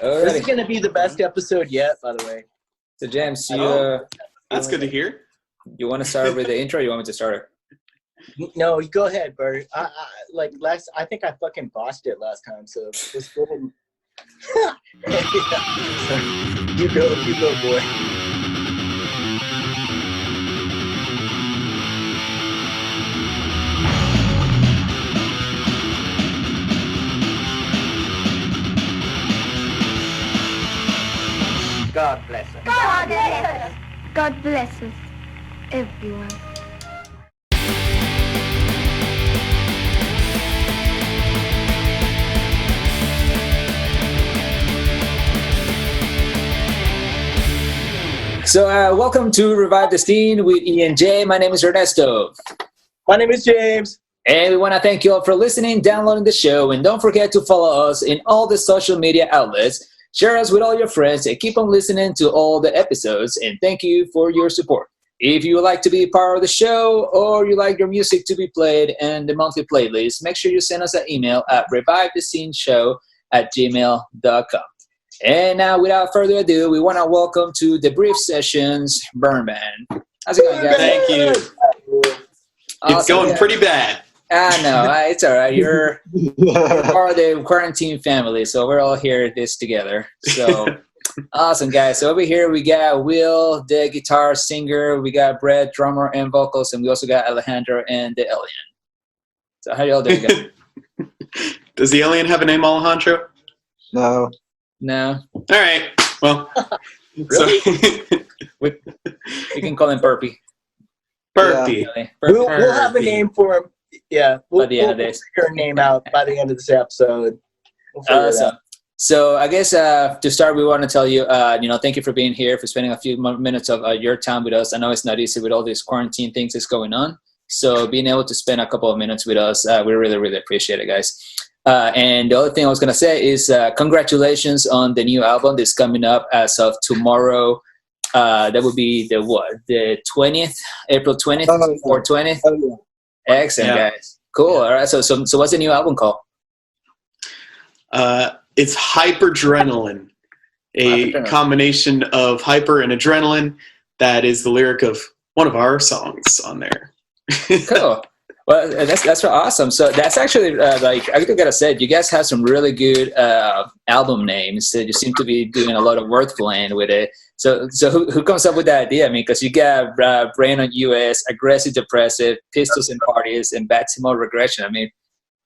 This is going to be the best episode yet, by the way. So, James, that's good to hear. You want to start with the intro? Or you want me to start it? No, you go ahead, Bert. I think I fucking botched it last time, so let's go ahead. You go, boy. God bless us. God bless us. God bless us, everyone. So, welcome to Revive the Scene with E and J. My name is Ernesto. My name is James. And we want to thank you all for listening, downloading the show, and don't forget to follow us in all the social media outlets. Share us with all your friends and keep on listening to all the episodes, and thank you for your support. If you would like to be part of the show or you like your music to be played in the monthly playlist, make sure you send us an email at revivethesceneshow@gmail.com. And now, without further ado, we want to welcome to the Brief Sessions Burn Band. How's it going, guys? Thank you. Awesome. It's going pretty bad. I know. It's all right. You're part of the quarantine family, so we're all here this together. So, awesome, guys. So over here we got Will, the guitar singer. We got Brett, drummer and vocals, and we also got Alejandro and the alien. So how y'all doing, guys? Does the alien have a name, Alejandro? No. All right. Well, really? we can call him Burpee. Burpee. Yeah. We'll have a name for him. Yeah, by the end of this, we'll figure a name out by the end of this episode. So I guess to start, we want to tell you, thank you for being here, for spending a few minutes of your time with us. I know it's not easy with all these quarantine things that's going on. So being able to spend a couple of minutes with us, we really, really appreciate it, guys. And the other thing I was going to say is congratulations on the new album that's coming up as of tomorrow. That would be the 20th, April 20th or 20th? Oh, yeah. Excellent, guys. Cool. All right. So what's the new album called? It's Hyperdrenaline, combination of hyper and adrenaline. That is the lyric of one of our songs on there. Cool. Well, that's awesome. So that's actually I gotta say, you guys have some really good album names. You seem to be doing a lot of wordplay with it. So who comes up with that idea? I mean, because you got Brain on US, Aggressive Depressive, Pistols and Parties, and Baptismal Regression. I mean,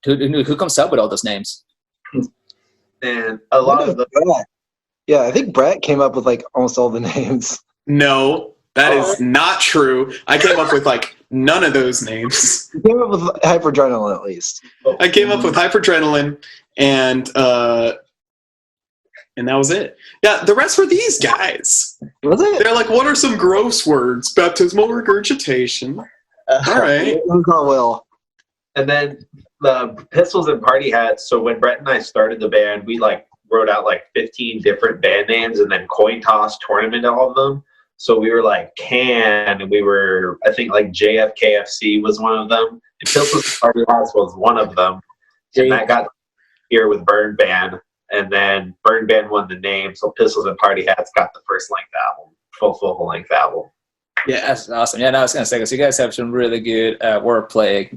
who comes up with all those names? And a lot of them. Yeah, I think Brett came up with almost all the names. No, that is not true. I came up with none of those names. You came up with Hyperdrenaline at least. I came up with Hyperdrenaline and that was it. Yeah, the rest were these guys. Was it? They're like, what are some gross words? Baptismal regurgitation. All right. Will. And then the Pistols and Party Hats. So when Brett and I started the band, we wrote out 15 different band names and then coin toss tournament all of them. So we were Can, and we were, I think JFKFC was one of them. And Pistols and Party Hats was one of them. And that got here with Burn Band. And then Burn Band won the name, so Pistols and Party Hats got the first length album, full length album. Yeah, that's awesome. Yeah, I was gonna say, because you guys have some really good wordplay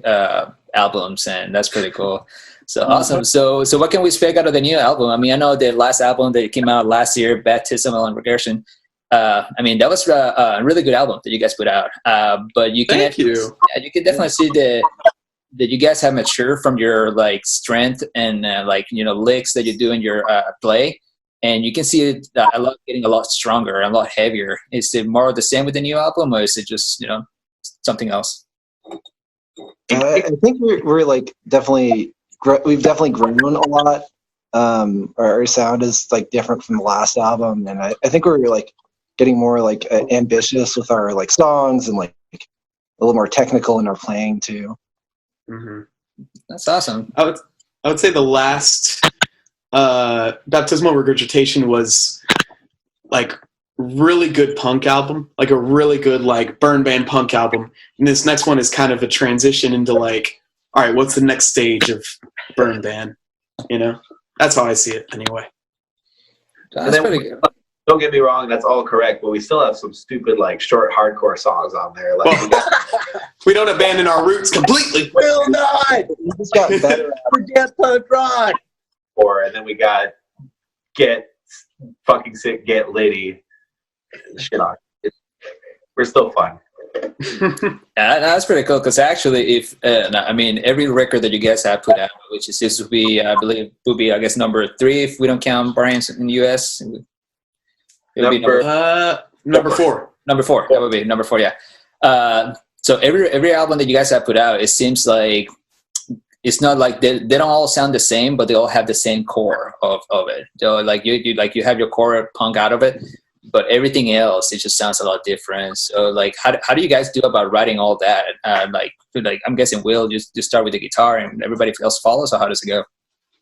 albums, and that's pretty cool. So awesome. So what can we expect out of the new album? I mean, I know the last album that came out last year, Baptismal and Regression. I mean, that was a really good album that you guys put out. But you can you can definitely see that you guys have matured from your strength and licks that you do in your play, and you can see it getting a lot stronger and a lot heavier. Is it more of the same with the new album, or is it just something else? I think we're definitely we've definitely grown a lot. Our sound is different from the last album, and I think we're getting more ambitious with our songs and a little more technical in our playing too. Mm-hmm. That's awesome. I would say the last Baptismal Regurgitation was really good punk album, a really good burn band punk album. And this next one is kind of a transition into all right, what's the next stage of burn band? That's how I see it anyway. That's pretty good. Don't get me wrong, that's all correct, but we still have some stupid like short hardcore songs on there. Like We don't abandon our roots completely. Will not We just got better. forget punk rock. and then we got Get Fucking Sick, Get Litty. Shit on. We're still fun. Yeah, that's pretty cool. Because actually, if I mean, every record that you guys have put out, which is this would be, I believe, would be I guess number 3 if we don't count Brian's in the US. It would be Number 4. number 4. That would be number 4. Yeah. So every album that you guys have put out, it seems like it's not like they don't all sound the same, but they all have the same core of it. So like you have your core punk out of it, but everything else, it just sounds a lot different. So like how do you guys do about writing all that? Like I'm guessing Will just start with the guitar and everybody else follows, or how does it go?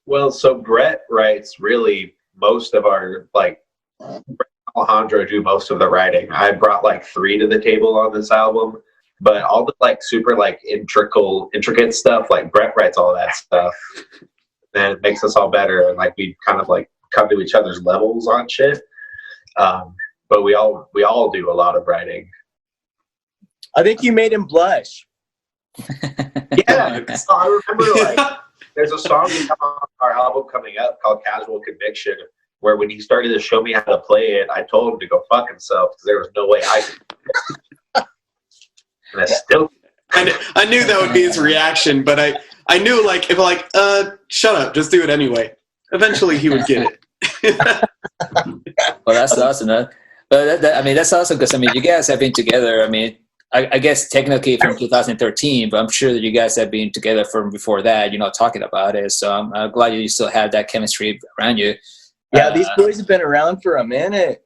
Well, so Brett writes really most of our like. Alejandro do most of the writing. I brought like 3 to the table on this album, but all the like super like intricate stuff, like Brett writes all that stuff, and it makes us all better. And like we kind of like come to each other's levels on shit. But we all do a lot of writing. I think you made him blush. Yeah, so I remember like there's a song on our album coming up called Casual Conviction, where when he started to show me how to play it, I told him to go fuck himself because there was no way I could. And I still. I knew that would be his reaction, but I knew like if like shut up, just do it anyway. Eventually he would get it. Well, that's awesome. But I mean, that's awesome because I mean, you guys have been together. I mean, I guess technically from 2013, but I'm sure that you guys have been together from before that. Talking about it. So I'm glad you still have that chemistry around you. Yeah, these boys have been around for a minute.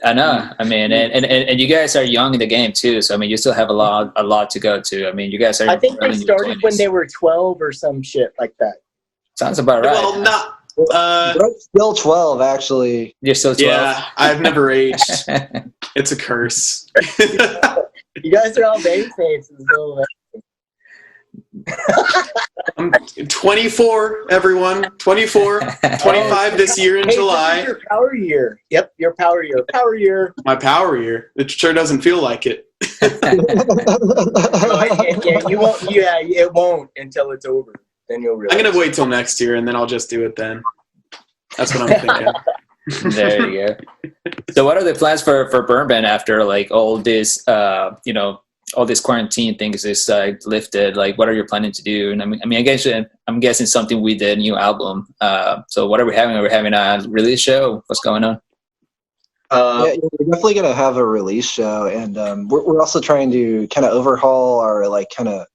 I know. I mean, and you guys are young in the game too. So I mean, you still have a lot to go to. I mean, you guys are. I think they started when they were 12 or some shit like that. Sounds about right. Well, not. Brett's still 12, actually. You're still 12. Yeah, I've never aged. It's a curse. You guys are all baby faces. I'm 24, everyone. 24, 25 this year in July. Your power year. Yep, your power year. Power year. My power year. It sure doesn't feel like it. You won't. Yeah, it won't until it's over. Then you'll realize. I'm gonna wait till next year, and then I'll just do it then. That's what I'm thinking. There you go. So, what are the plans for Burn Band after like all this, all this quarantine things is lifted? Like, what are you planning to do? And I mean, I'm guessing something with the new album. So, what are we having? Are we having a release show? What's going on? Yeah, we're definitely gonna have a release show, and we're also trying to kind of overhaul our like kind of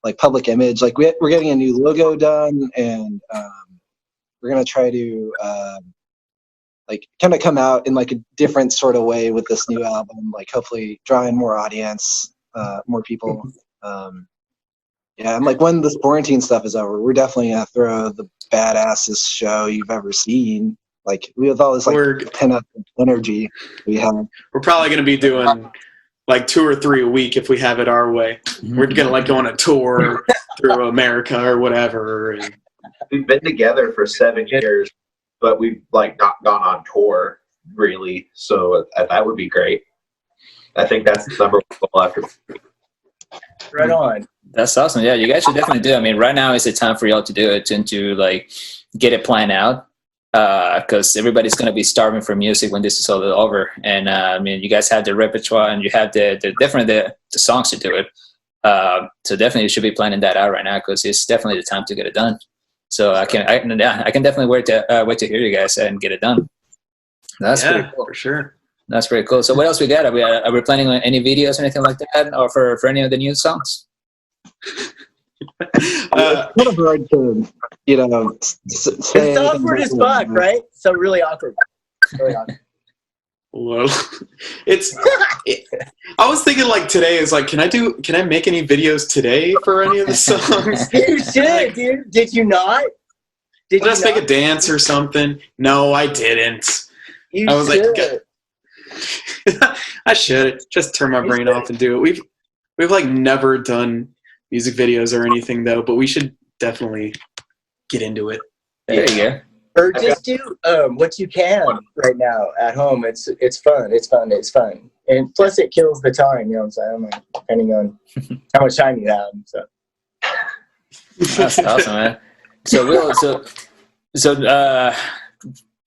like public image. Like we're getting a new logo done, and we're gonna try to like kind of come out in like a different sort of way with this new album. Like hopefully draw in more audience, more people. Yeah, and like when this quarantine stuff is over, we're definitely gonna throw the badassest show you've ever seen. Like with all this like pent up energy we have. We're probably gonna be doing like 2 or 3 a week if we have it our way. We're gonna like go on a tour through America or whatever. And we've been together for 7 years, but we've like not gone on tour really. So that would be great. I think that's the number one goal after. Right on. That's awesome. Yeah, you guys should definitely do it. I mean, right now is the time for y'all to do it and to like get it planned out. Because everybody's going to be starving for music when this is all over. And I mean, you guys have the repertoire and you have the songs to do it. So definitely you should be planning that out right now because it's definitely the time to get it done. So I can definitely wait to hear you guys and get it done. That's pretty cool. For sure. That's pretty cool. So what else we got? Are we planning on any videos or anything like that, or for any of the new songs? It's kind of hard to, say. It's awkward as fuck, right? So really awkward. Really awkward. Well, I was thinking like today is like, can I make any videos today for any of the songs? You should, dude. Did you not? Did you just make a dance or something? No, I didn't. You I was should. like, I should just turn my brain off and do it. We've like never done music videos or anything though, but we should definitely get into it. There you go. Or just do what you can right now at home. It's fun. It's fun. And plus it kills the time, you know what I'm saying? Like, depending on how much time you have. So That's awesome, man. So Will,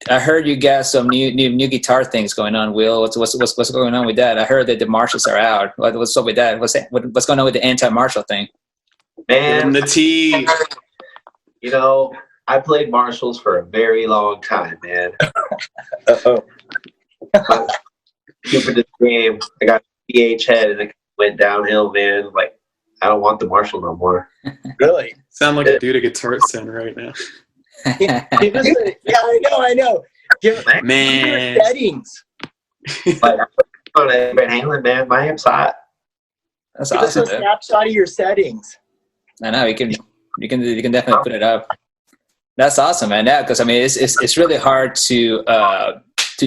I heard you got some new guitar things going on. Will, what's going on with that? I heard that the Marshalls are out. What's up with that? What's going on with the anti-Marshall thing? Man, the T. you know, I played Marshalls for a very long time, man. uh-oh. For this game, I got a PH head and it went downhill, man. Like, I don't want the Marshall no more. Really? Sound like a dude at Guitar Center right now. Yeah, I know. Give Man. your settings. Like, I'm on a Van Halen, man. My amp's hot. That's Give us awesome, a dude. snapshot of your settings. I know you can definitely put it up. That's awesome, man. Yeah, because I mean it's really hard to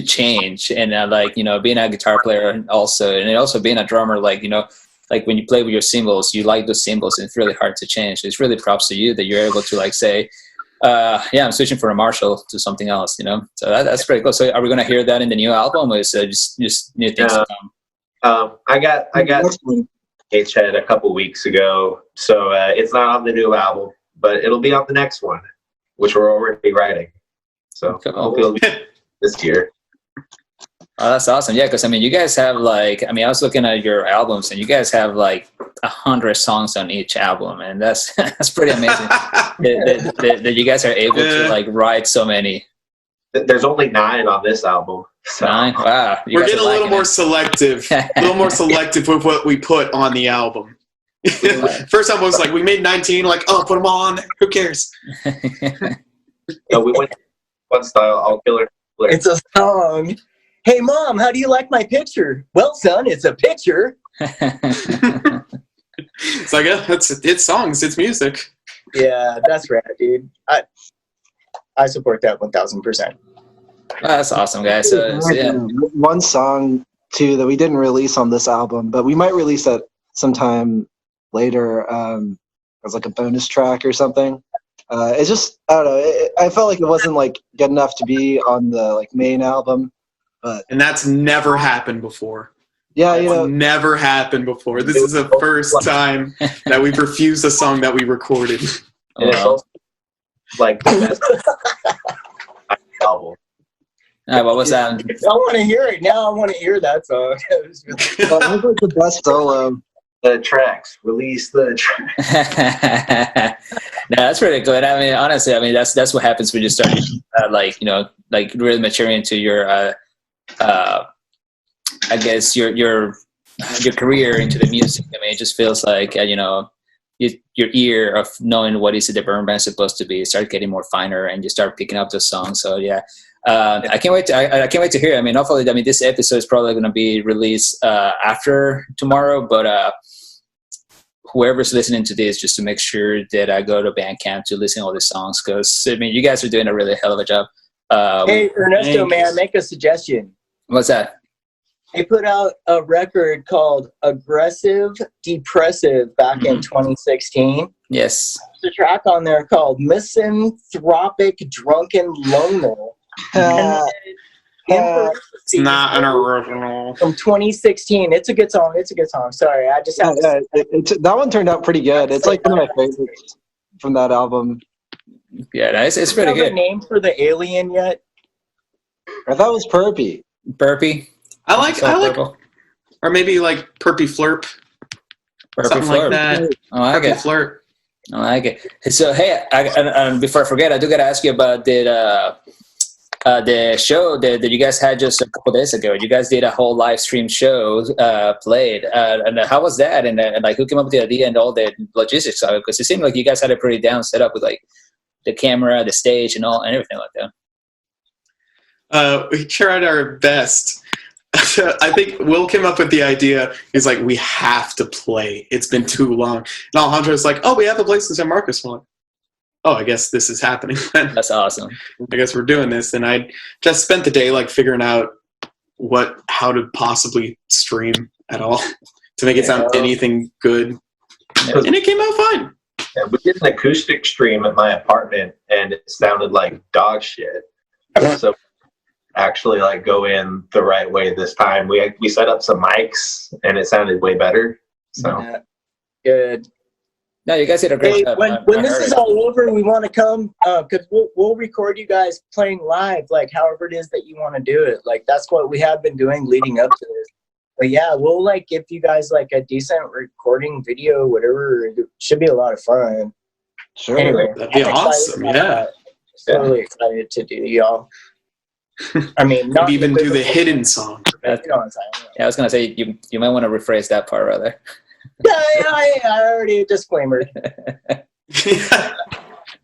change, and like, you know, being a guitar player and also being a drummer, like, you know, like when you play with your cymbals, you like those cymbals, and it's really hard to change. It's really props to you that you're able to like say, yeah, I'm switching from a Marshall to something else, you know. So that's pretty cool. So are we gonna hear that in the new album, or is it just new things to come? I got PH head a couple weeks ago, so it's not on the new album, but it'll be on the next one, which we're already writing. So Cool. hopefully it'll be this year. Oh, that's awesome. Yeah, because I mean, you guys have like, I mean, I was looking at your albums, and you guys have like 100 songs on each album, and that's that's pretty amazing that you guys are able to like write so many. There's only 9 on this album. So. 9? Wow. We're getting a little more selective. A little more selective with what we put on the album. First album was like, we made 19, like, oh, put them all on there. Who cares? No, we went one style, all killer. It's a song. Hey, Mom, how do you like my picture? Well, son, it's a picture. It's like, it's songs, it's music. Yeah, that's rad, dude. I support that 1,000%. That's awesome, guys. So yeah. One song too that we didn't release on this album, but we might release that sometime later as like a bonus track or something. It's just, I don't know. I felt like it wasn't like good enough to be on the like main album, but And that's never happened before. yeah, It's you know, never happened before. This is the first time that we've refused a song that we recorded. And it's also like the best album. What was that? I want to hear it now. I want to hear that song. It was really- but it was like the best solo. The tracks. Release the tracks. No, that's pretty good. I mean, honestly, I mean that's what happens when you start like, you know, like really maturing into your I guess your career into the music. I mean, it just feels like you know, your ear of knowing what is it the burn band's supposed to be start getting more finer, and you start picking up those songs. So yeah, I can't wait to I can't wait to hear it. I mean, hopefully, I mean, this episode is probably going to be released after tomorrow, but whoever's listening to this, just to make sure that I go to Bandcamp to listen to all the songs, because I mean, you guys are doing a really hell of a job. Hey, Ernesto, man, make a suggestion. What's that? They put out a record called Aggressive Depressive back in 2016. Yes. There's a track on there called Misanthropic Drunken Loner. It's not an original. From 2016. It's a good song. It's a good song. Sorry, I just have to That one turned out pretty good. It's like one of my favorites from that album. Yeah, it's pretty have a good. name for the alien yet? I thought it was Perpy. Burpee. I like, Purple. or maybe like Perpy Flurp, Burpee something Flurp. like that. I like Perpy it. Flirt. I like it. So hey, and before I forget, I do gotta ask you about the show that you guys had just a couple days ago. You guys did a whole live stream show, played, and how was that? And like, who came up with the idea and all the logistics of it? Because it seemed like you guys had a pretty down setup with like the camera, the stage, and all, and everything like that. We tried our best. I think Will came up with the idea. He's like, we have to play. It's been too long. And Alejandro's like, oh, we have a place in San Marcos one. Oh, I guess this is happening then. That's awesome. I guess we're doing this. And I just spent the day like figuring out how to possibly stream at all to make it sound anything good. And it came out fine. Yeah, we did an acoustic stream at my apartment, and it sounded like dog shit. So actually, like, go in the right way this time. We set up some mics, and it sounded way better. So Yeah. Good. No, you guys did a great Hey, job. when this is all over, we want to come because we'll record you guys playing live, like however it is that you want to do it. Like that's what we have been doing leading up to this. But yeah, we'll like give you guys like a decent recording video, whatever. It should be a lot of fun. Sure. Anyway, That'd be I'm excited awesome. about Yeah. that. Totally excited to do y'all. I mean, not Maybe even do the physical, hidden song. but you know what I'm saying. Yeah, I was gonna say you might want to rephrase that part rather. Yeah, I already disclaimer.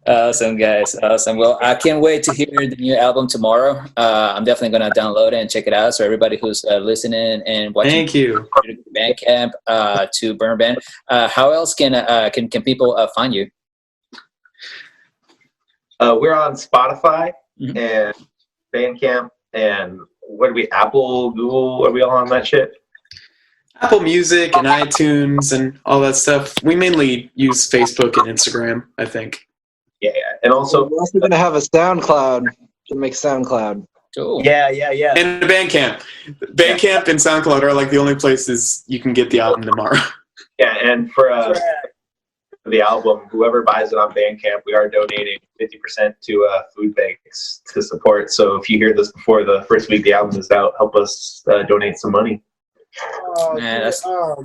Awesome, guys. Awesome. Well, I can't wait to hear the new album tomorrow. I'm definitely going to download it and check it out. So everybody who's listening and watching, Thank you. Bandcamp to Burn Band. How else can people find you? we're on Spotify Mhm. and Bandcamp, and what are we? Apple, Google? Are we all on that shit? Apple Music and iTunes and all that stuff. We mainly use Facebook and Instagram, I think. Yeah, and also We're also going to have a SoundCloud. To make SoundCloud. Cool. Yeah. And Bandcamp. Bandcamp and SoundCloud are like the only places you can get the album tomorrow. yeah, and for the album, whoever buys it on Bandcamp, we are donating 50% to food banks to support. So if you hear this before the first week the album is out, help us donate some money. Oh, Man,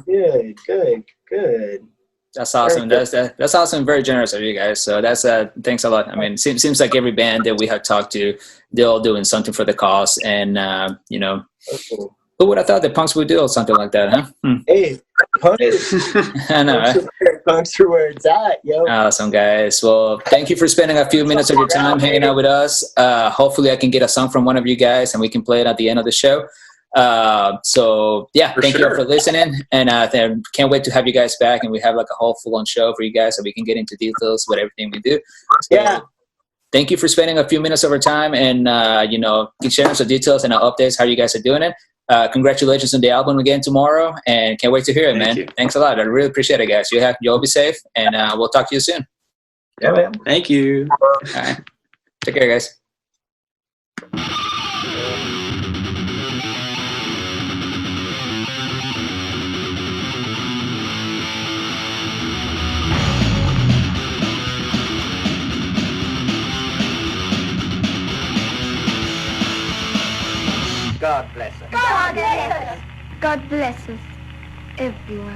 good. That's awesome. That's awesome. Very generous of you guys. So that's thanks a lot. I mean, seems like every band that we have talked to, they're all doing something for the cause. And you know, Cool. who would have thought that punks would do something like that, huh? Hey, punk I know, right? punk's for where it's at, yo. Awesome, guys. Well, thank you for spending a few minutes of your time hanging out with us. Hopefully, I can get a song from one of you guys, and we can play it at the end of the show. So yeah, thank you all for listening, and can't wait to have you guys back, and we have like a whole full-on show for you guys, so we can get into details with everything we do. So, Yeah. thank you for spending a few minutes of our time, and can share some details and updates how you guys are doing it. Congratulations on the album again tomorrow, and can't wait to hear it, Thank man. you. Thanks a lot. I really appreciate it, guys. You'll be safe, and we'll talk to you soon. Yeah, man. Thank you. All right, take care, guys. God bless us, everyone.